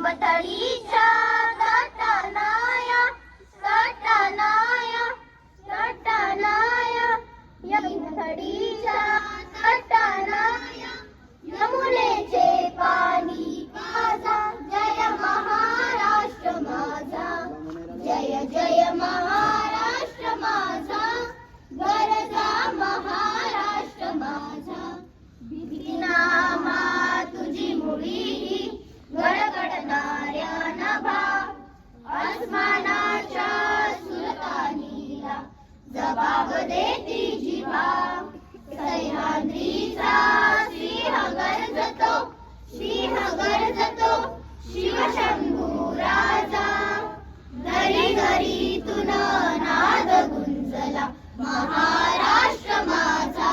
लिंबतळीच्या तटनाया तटनाया तटनाया लिंबतळीच्या तटनाया यमुनेचे पाणी माझा जय महाराष्ट्र माझा जय जय महाराष्ट्र माझा गरजा महाराष्ट्र माझा नामा तुझी मुळी गडगडणाऱ्या नभा आसमानाच्या सुलतानीला जबाब देती जिभा सह्याद्रीचा सिंह गरजतो शिवशंभू राजा घरी घरीतून नाद गुंजला महाराष्ट्र माझा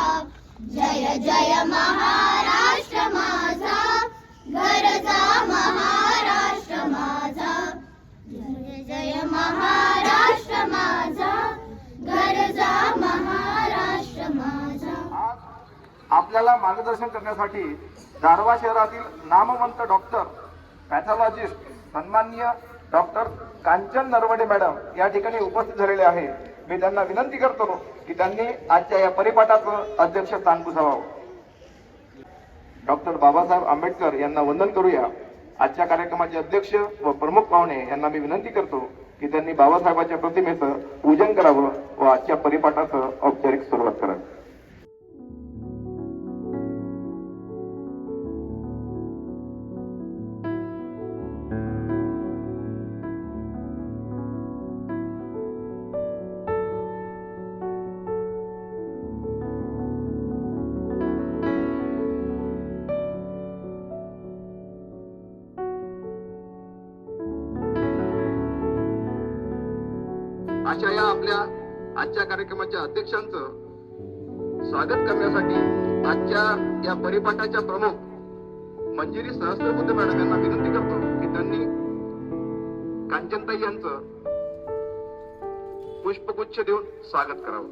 जय जय महाराष्ट्र माझा गरजा महाराष्ट्र माझा जय जय महाराष्ट्र माझा गरजा महाराष्ट्र माझा. आपल्याला मार्गदर्शन करण्यासाठी दारव्हा शहरातील नामवंत डॉक्टर पॅथॉलॉजिस्ट सन्माननीय डॉक्टर कांचन नरवडे मॅडम या ठिकाणी उपस्थित झालेले आहे. मी त्यांना विनंती करतो की त्यांनी आजच्या या परिपाठाचं अध्यक्षस्थान भूषवावं. डॉक्टर बाबासाहेब आंबेडकर यांना वंदन करूया. आजच्या कार्यक्रमाचे अध्यक्ष व प्रमुख पाहुणे यांना मी विनंती करतो की त्यांनी बाबासाहेबांच्या प्रतिमेचं पूजन करावं व आजच्या परिपाठाचं औपचारिक सुरुवात करावी. अशा या आपल्या आजच्या कार्यक्रमाच्या अध्यक्षांचं स्वागत करण्यासाठी आजच्या या परिपाठाच्या प्रमुख मंजिरी सहस्त्रबुद्धे मॅडम यांना विनंती करतो की त्यांनी कांचनताई यांचं पुष्पगुच्छ देऊन स्वागत करावं.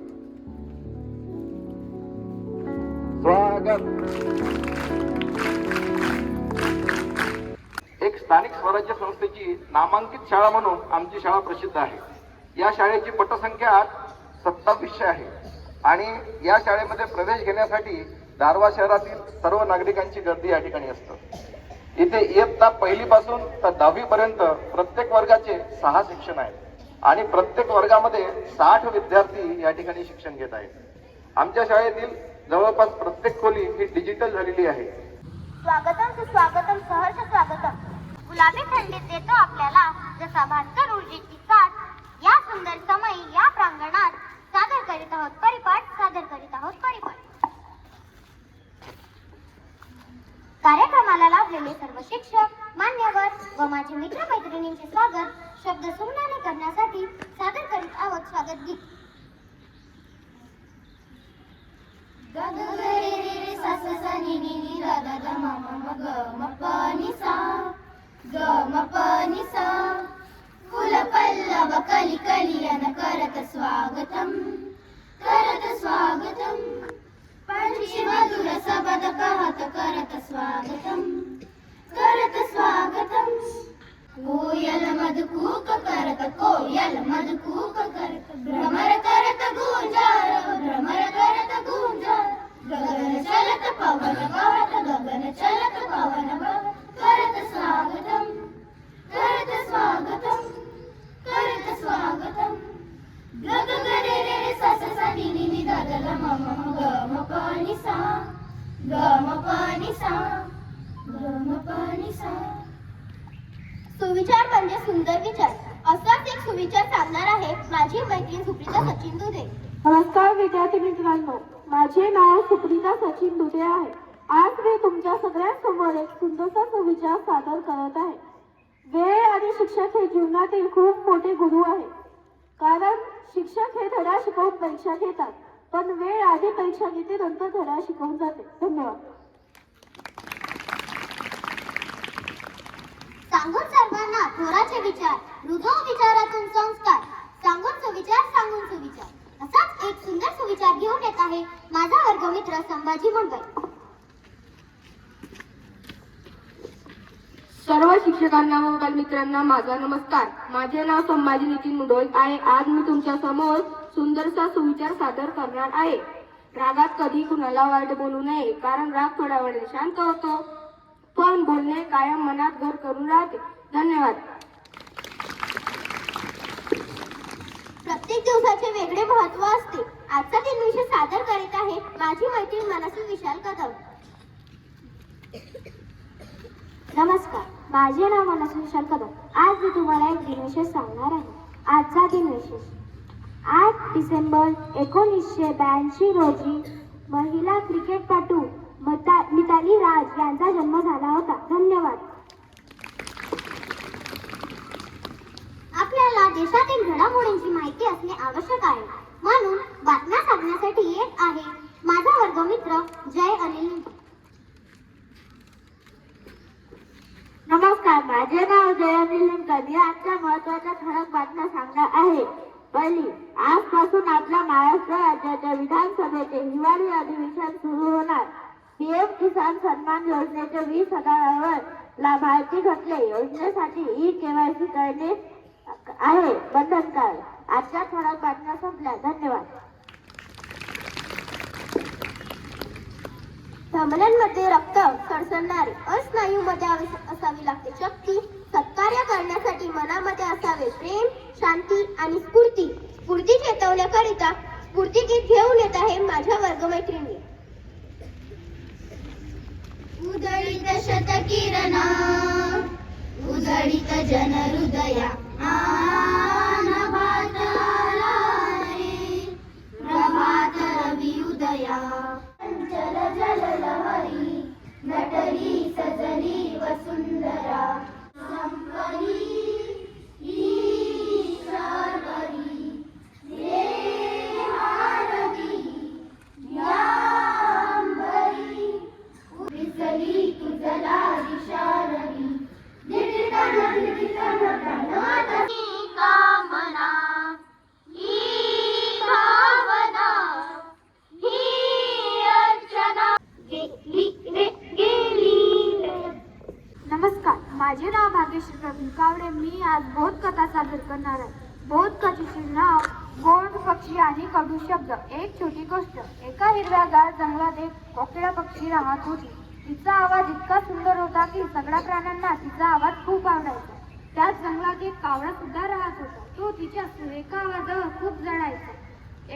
स्वागत. एक स्थानिक स्वराज्य संस्थेची नामांकित शाळा म्हणून आमची शाळा प्रसिद्ध आहे. या शाळेची पटसंख्या 2700 आहे आणि या शाळेमध्ये प्रवेश घेण्यासाठी दारव्हा शहरातील सर्व नागरिकांची गर्दी या ठिकाणी असते. इथे इयत्ता पहिलीपासून तर 10वी पर्यंत प्रत्येक वर्गाचे 6 सेक्शन आहेत आणि प्रत्येक वर्गामध्ये 60 विद्यार्थी या ठिकाणी शिक्षण घेत आहेत. आमच्या शाळेतील जवळपास प्रत्येक खोली ही डिजिटल झालेली आहे. स्वागतम सुस्वागतम सहर्ष स्वागतम. गुलाबी थंडीत देतो आपल्याला जसा भास्कर ऊर्जेची साथ. या सुंदर समयी या प्रांगणात सादर करीत आहोत परिपाठ. कार्यक्रमाला लाभलेले सर्व शिक्षक मान्यवर व माझे मित्र मैत्रिणींचे स्वागत शब्द सुमनाने करण्यासाठी सादर करीत आहोत स्वागत गीत. ग ग रे रे रे सा सा सा नी नी नी दा दा दा मा मा मा ग म प नि सा ग म प नि सा फुल पल्लव कली कलियन करत स्वागतम पंछी मधुर सबद कहत करत स्वागतम कोयल मधुकूक करत भ्रमर करत गुंजार गगन चलत पवन बहत करत स्वागतम ग ग रे रे रे सा सा सा नी नी नी दा दा दा मा मा ग म प नि सा सुविचार म्हणजे सुंदर विचार. असाच एक सुविचार सांगणार आहे माझी मैत्रीण सुप्रिता सचिन दुधे. नमस्कार विद्यार्थी मित्रांनो, माझे नाव सुप्रिता सचिन दुधे आहे. आज मी तुमच्या सगळ्यांसमोर एक सुंदरसा सुविचार सादर करत आहे. वेळ आणि शिक्षक हे जीवनातील खूप मोठे गुरु आहे. कारण शिक्षक हे धडा शिकवून परीक्षा घेतात, पण वेळ आधी परीक्षा घेते नंतर धडा शिकवून जाते. धन्यवाद. सांगून सर्वांना थोराचे विचार, रुजव विचारातून संस्कार. सांगून सुविचार असाच एक सुंदर सुविचार घेऊन येत आहे माझा वर्गमित्र संभाजी मुंडे. सर्व शिक्षकांना व बालमित्रांना माझा नमस्कार. माझे नाव संभाजी नितीन मुंडोळ आहे. आज मी तुमच्या समोर सुंदरसा सुविचार सादर करणार आहे. रागात कधी कुणाला वाईट बोलू नये, कारण राग थोड्या वेळाने शांत होतो, पण बोलणे कायम मनात घर करून राहते. धन्यवाद. प्रत्येक दिवसाचे वेगळे महत्व असते. आजचा दिनविषय सादर करीत आहे माझी मैत्रीण मनस्वी विशाल कदम. नमस्कार, माझे नाव मनस्वी विशाल कदम. आज मी तुम्हाला एक दिनविशेष सांगणार आहे. आजचा दिनविशेष 8 डिसेंबर 1982 रोजी महिला क्रिकेटपटू मिताली राज यांचा जन्म झाला होता. धन्यवाद. आपल्याला देशातील घडामोडींची माहिती असणे आवश्यक आहे, म्हणून बातम्या सांगण्यासाठी येत आहे माझा वर्गमित्र जय अनिल. नमस्कार, माझे नाव जय अनिल निमकर. मी आजच्या महत्त्वाच्या ठळक बातम्या सांगणार आहे. पहिली, आजपासून आपल्या महाराष्ट्र राज्याच्या विधानसभेचे हिवाळी अधिवेशन सुरू होणार. पीएम किसान सन्मान योजनेचे 20,000 लाभार्थी घटले. योजनेसाठी ई-केवायसी करणे आहे बंधनकारक. आजच्या ठळक बातम्या संपल्या. धन्यवाद. धमन्यांमध्ये रक्त सळसळणारे, अस्नायूमध्ये असावी लागते शक्ती. सत्कार्य करण्यासाठी मनामध्ये असावे प्रेम, शांती आणि स्फूर्ती. स्फूर्ती चेतवण्याकरिता स्फूर्तीगीत घेऊन येत आहे माझ्या वर्गमैत्रिणी. उदळीत शतकिरणा, उदळीत जनहृदया, नभात आला रे, प्रभात रवी उदया. चल जल लहरी, नटली सजली वसुंधरा. संपली ही सर्वरी, हे हारवी या अंबरी. विसली तुझला दिशारवी, दिठण दिठण प्रणवती कामना. ही भावना, ही अर्चना गेली रे, गेली रे. नमस्कार, माझे नाव भाग्यश्री प्रवीण कावडे. मी आज बौद्ध कथा सादर करणार आहे. बौद्ध कथेचे नाव गोड पक्षी आणि कडू शब्द. एक छोटी गोष्ट. एका हिरव्यागार जंगलात एक कोकिळा पक्षी राहत होती. तिचा आवाज इतका सुंदर होता की सगळ्या प्राण्यांना तिचा आवाज खूप आवडायचा. त्याच जंगलात एक कावळा सुद्धा राहत होता. तो तिच्या सुरेख आवाजावर खूप जळायचा.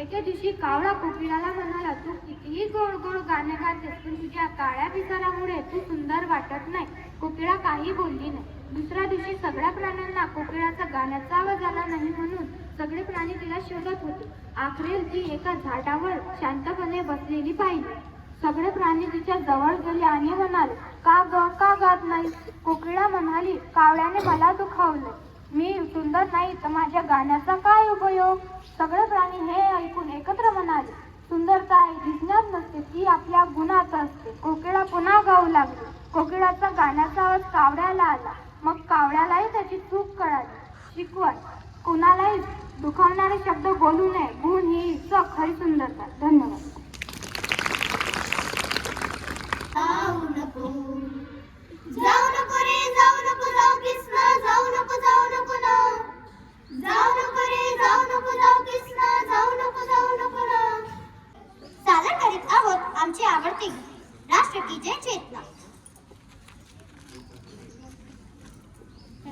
एके दिवशी कावळा कोकिळाला म्हणाला, तू कितीही गोड गोड गाणे गातेस, पण तुझ्या काळ्या पिसारामुळे तू सुंदर वाटत नाही. कोकिळा काही बोलली नाही. दुसऱ्या दिवशी सगळ्या प्राण्यांना कोकिळाचा गाण्याचा आवाज आला नाही, म्हणून सगळे प्राणी तिला शोधत होते. आखरी ती एका झाडावर शांतपणे बसलेली पाहिली. सगळे प्राणी तिच्या जवळ गेले आणि म्हणाले, का गात नाही? कोकिळा म्हणाली, कावळ्याने मला दुखावलं. मी सुंदर नाही तर माझ्या गाण्याचा काय उपयोग? सगळे प्राणी हे ऐकून एकत्र म्हणाले, सुंदरता दिसण्यात नसते, ती आपल्या गुणात असते. कोकिळा पुन्हा गाऊ लागली. कोकिळाचा गाण्याचा आवाज कावळ्याला आला. मग कावळ्यालाही त्याची चूक कळाली. शिकवण: कुणालाही दुखावणारे शब्द बोलू नये. गुण ही खरी सुंदरता. धन्यवाद. जाऊ नको रे, जाऊ नको, जाऊ कृष्णा, जाऊ नको, जाऊ नको ना. जाऊ नको रे, जाऊ नको, जाऊ कृष्णा, जाऊ नको, जाऊ नको ना. सादर करीत आहोत आमची आवडती राष्ट्र की जय चेतना.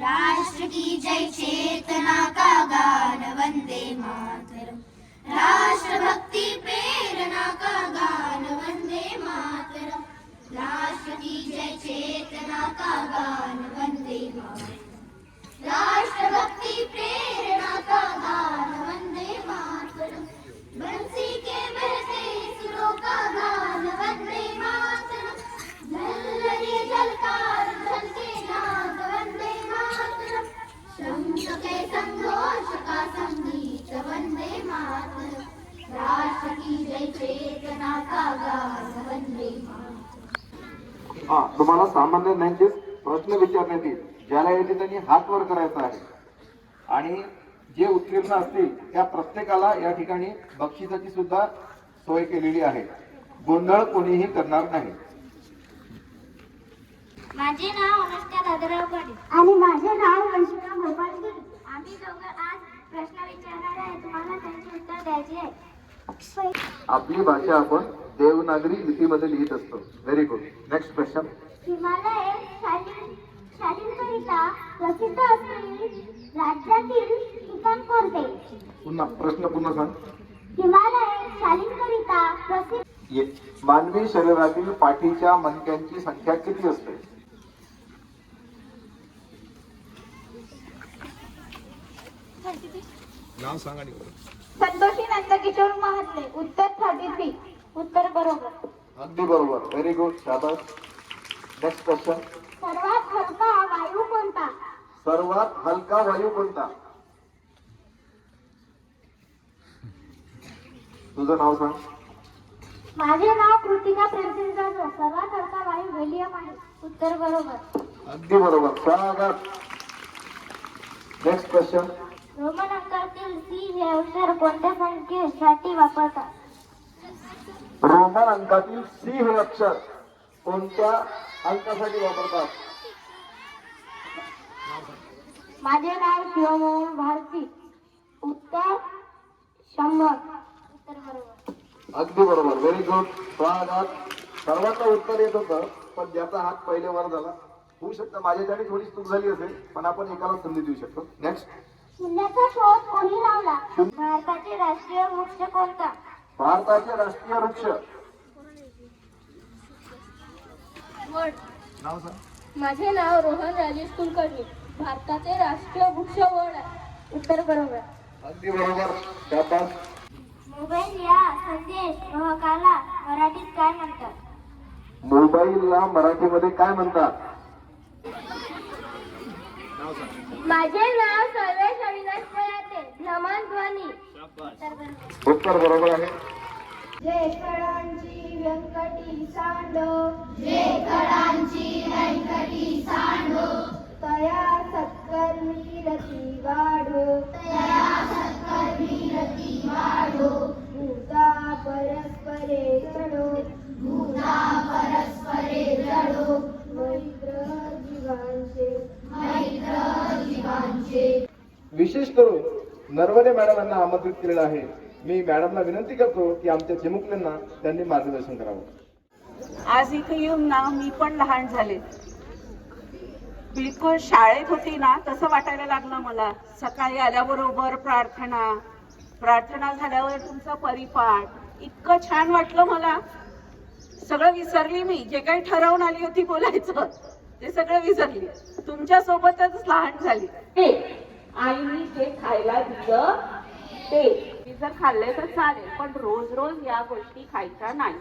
राष्ट्र की जय चेतना का गान वंदे मातरम. राष्ट्रभक्ति प्रेरणा का गान वंदे मातरम. राष्ट्र की जय चेतना का गान वंदे मातरम. राष्ट्रभक्ति प्रेरणा का गान वंदे मातरम. बंसी के बहते सुरों का गान वंदे मातरम. झल्लरी झलकार झलके नाद वंदे मातरम. शंख के संघोष का संगीत वंदे मातरम. राष्ट्र की जय चेतना का गान वंदे मातरम. तुम्हाला सामान्य ज्ञानचे प्रश्न विचारण्यात येईल. ज्याला येते त्यांनी हात वर करायचा आहे आणि जे उत्तीर्ण असतील त्या प्रत्येकाला या ठिकाणी बक्षिसाची सुद्धा सोय केलेली आहे. गोंधळ कोणीही करणार नाही. माझे नाव अनुष्का दादराव पाटील आणि माझे नाव वंशिका गोपालगिरी. आम्ही दोघं आज प्रश्न विचारणार आहे. तुम्हाला त्यांचे उत्तर द्यायचे आहे. आपली भाषा आपण देवनागरी लिपीमध्ये लिहित असतो. Very good. Next question. Himalaya शालींकरिता प्रसिद्ध असलेले राज्यातील ठिकाण कोणते? पुन्हा प्रश्न पुन्हा सांग. हिमालय शालींकरिता प्रसिद्ध मानवी शरीरातील पाठीच्या मणक्यांची संख्या किती असते? नाव सांग आणि संतोषी नंदकिशोर महात्मे. उत्तर 33. उत्तर बरोबर. अगदी बरोबर. Very good. शाबास. Next question. सर्वात हलका वायू कोणता? सर्वात हलका वायू कोणता? तुझं नाव सांग. माझे नाव कृतिका प्रेमसिंग जाधव. सर्वात हलका वायू हेलियम आहे. उत्तर बरोबर. अगदी बरोबर. स्वागत. Next question. रोमन अंकातील सी हे अक्षर कोणत्या संख्येसाठी वापरतात? रोमन अंकातील सी हे अक्षर कोणत्या अंकासाठी वापरतात? माझे नाव शिवमोहन भारती. उत्तर 100. उत्तर बरोबर. अगदी बरोबर. Very good. स्वागत. सर्वांना उत्तर येत होतं, पण ज्याचा हात पहिले वर झाला होऊ शकतं. माझ्याच्याने थोडी चूक झाली असेल, पण आपण एकाला संधी देऊ शकतो. नेक्स्ट. शून्याचा शोध कोणी लावला? भारताचे राष्ट्रीय वृक्ष कोणता? भारताचे राष्ट्रीय वृक्ष. नाव सांग. माझे नाव रोहन राजेश कुलकर्णी. भारताचे राष्ट्रीय वृक्ष वड आहे. उत्तर बरोबर. अगदी बरोबर. शाबास. मोबाईल या संदेश वाहकाला मराठीत काय म्हणतात? मोबाईलला मराठीमध्ये काय म्हणतात? माझे नाव सर्वेश अविनाश पयाते. भ्रमणध्वनी. उत्तर बरोबर आहे. जय कळांची व्यंकटी सांडो. तया सत्कर्मी रती वाढो. भूता परस्परे जडो. मैत्र जीवांचे. विशेष करून नरवणे मॅडम यांना आमंत्रित केलेलं आहे. मी मॅडमला विनंती करतो की आमच्या चिमुकल्यांना त्यांनी मार्गदर्शन करावं. आज इथे येऊन ना मी पण लहान झाले. बिलकुल शाळेत होती ना तसं वाटायला लागलं मला. सकाळी आल्याबरोबर प्रार्थना झाल्यावर तुमचा परिपाठ इतकं छान वाटलं मला. सगळं विसरली मी. जे काही ठरवून आली होती बोलायचं ते सगळं विसरली. तुमच्या सोबतच लहान झाली. आईनी जे खायला दिलं ते मी जर खाल्ले तर चालेल, पण रोज रोज या गोष्टी खायच्या नाही.